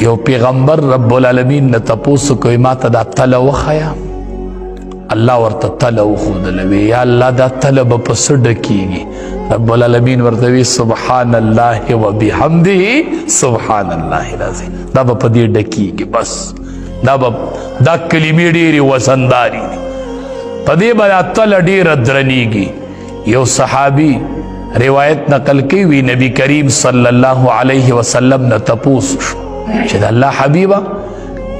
یو پیغمبر رب العالمین نه تپوس کوي ما ته دا تله وخیا الله ورته تله وښودله یا الله دا تله به په څه ډکیږي رب العالمین ورته وی سبحان الله وبحمده سبحان الله العظیم دا به په دې ډکیږي بس دا کلمې ډېرې وزنداري دي په دې به دا تله ډېره درنیږي یو صحابي روایت نقل کوي وی نبی کریم صلی الله علیه وسلم نه تپوس شو چې د الله حبیبه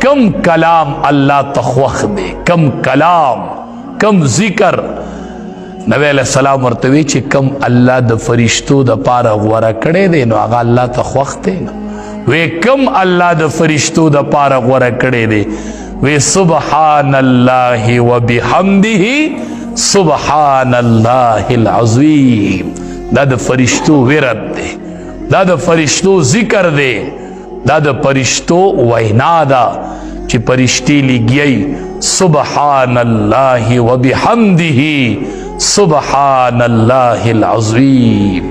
کم کلام الله ته خوښ دی کم کلام کم ذکر نبی علیہ السلام ورته وی چې کم الله د فرشتو د پاره غوره کړی دی نو هغه الله ته خوښ دی نو وی کم الله د فرشتو د پاره غوره کړی دی وی سبحان الله وبحمده سبحان الله العظیم دا د فرشتو ورد دی دا د فرشتو ذکر دی دا د فرشتو وینا ده چې فرشتي لګي سبحان الله وبحمده سبحان الله العظیم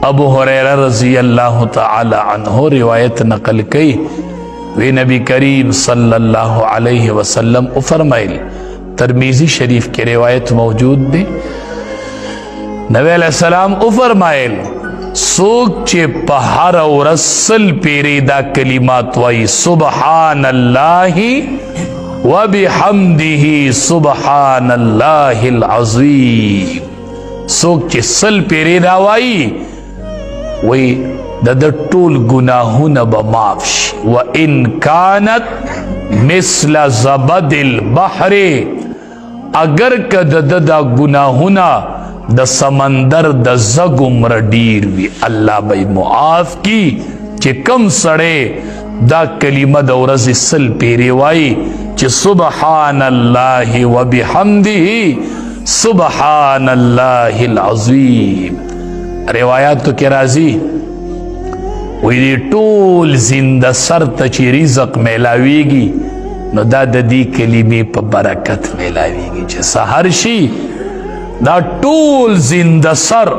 ابو هريره رضی اللہ تعالی عنہ روایت نقل کئی وی نبی کریم صلی اللہ علیہ وسلم فرمائل ترمذی شریف کی روایت موجود دی نبی علیہ السلام فرمائل سوک چه پہر ورسل پیری دا کلمات وائی سبحان اللہ وبحمده سبحان اللہ العظیم سوک چه سل پیری دا وائی وی دا ټول گناہون بماف شی وَإِن كَانَتْ مِثْلَ زَبَدِ الْبَحْرِ اگر که دا گناہونا د سمندر د زګمر ډیر وی الله به معاف کی چې کم سړی دا کلمه د ورځې سل پیری وای چې سبحان الله وبحمده سبحان الله العظیم روایاتو کې راځي وی دی ټول زنده سر ته چې رزق میلاویږي نو دا د دې کلمې په برکت میلاویږي چې سحر شي دا ټول زنده سر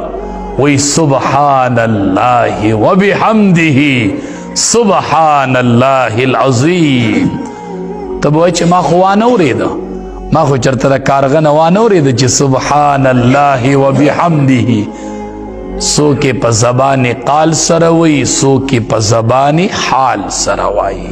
وی سبحان الله وبحمده سبحان الله العظیم تب وای چې ما خو وانه اوریده ما خو چرته د کارغه نه وانه اوریده چې سبحان الله وبحمده سوکې په زبان قال سره وی سوکې په زبان حال سره وای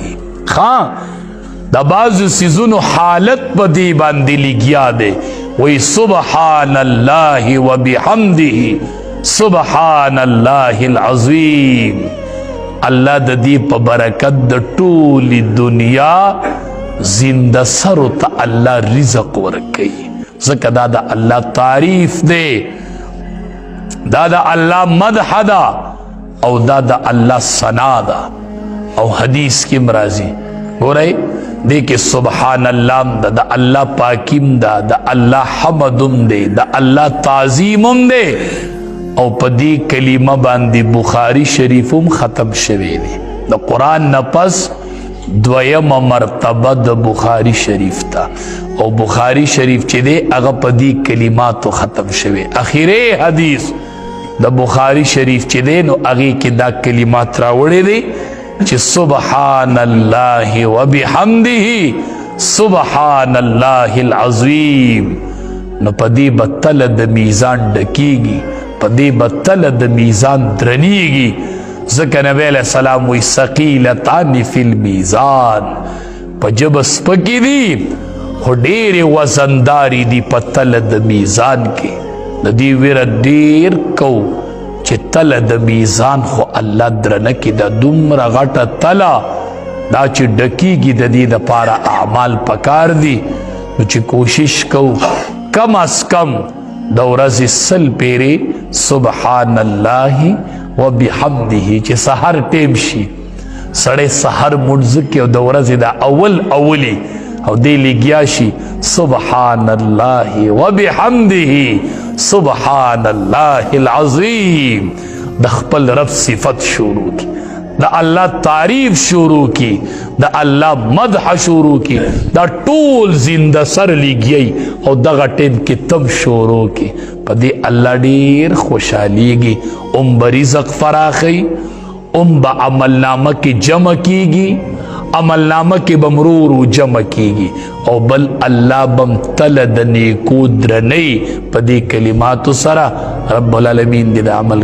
دا بعضو سیزونو حالت په دی باندې لګیا دی وی سبحان الله وبحمده سبحان الله العظیم الله د دې په برکت د ټولي دنیا زنده سرو ته الله رزق ورکوي ځکه دا د الله تعریف دی دا د الله مدح ده او دا د الله ثنا ده او حدیث کې مرازي ګورئ دیکھ سبحان اللہ دا اللہ پاکیم دا اللہ حمدم دے دا اللہ تعظیمم دے او پا دی کلمہ باندی بخاری شریفم ختم شوے دے دا قرآن نپس دویم مرتبہ دا بخاری شریف تا او بخاری شریف چی دے اگا پا دی کلماتو ختم شوے اخیر حدیث دا بخاری شریف چی دے نو اگی کی دا کلمات راوڑے دے چې سبحان الله وبحمده سبحان الله العظیم نو پدی بتل د میزان ډکیږي پدی بتل د میزان درنیږي ځکه نبی علیہ السلام وی ثقیلتان فی المیزان په جب سپکی دی خو ډېرې وزنداري دي په تل د میزان کې د دې ویره ډېر کو چې تله د میزان خو الله درنه کې د دومره غټه تله دا چې ډکیږي د دې دپاره اعمال پکار دي نو چې کوشش کو کم از کم د ورځې سل پیرې سبحان الله وبحمده چې سحر ټیم شي سړی سحر مونځ کې او د ورځې د اولی او دی لګیا شي سبحان الله وبحمده سبحان الله العظیم د خپل رب صفت شروع کی د الله تعریف شروع کی د الله مدح شروع کی دا ټول زنده سر لګی او دغه ټیم کې تم شروع کی په دې الله ډیر خوشاليږي رزق فراخي با عمل نامه کی جمع کیگی، عمل نامه کی بمرورو جمع کیگی، او بل اللہ بم تلد نیکو درنی پدی کلماتو سرا رب العالمین دی دا عمل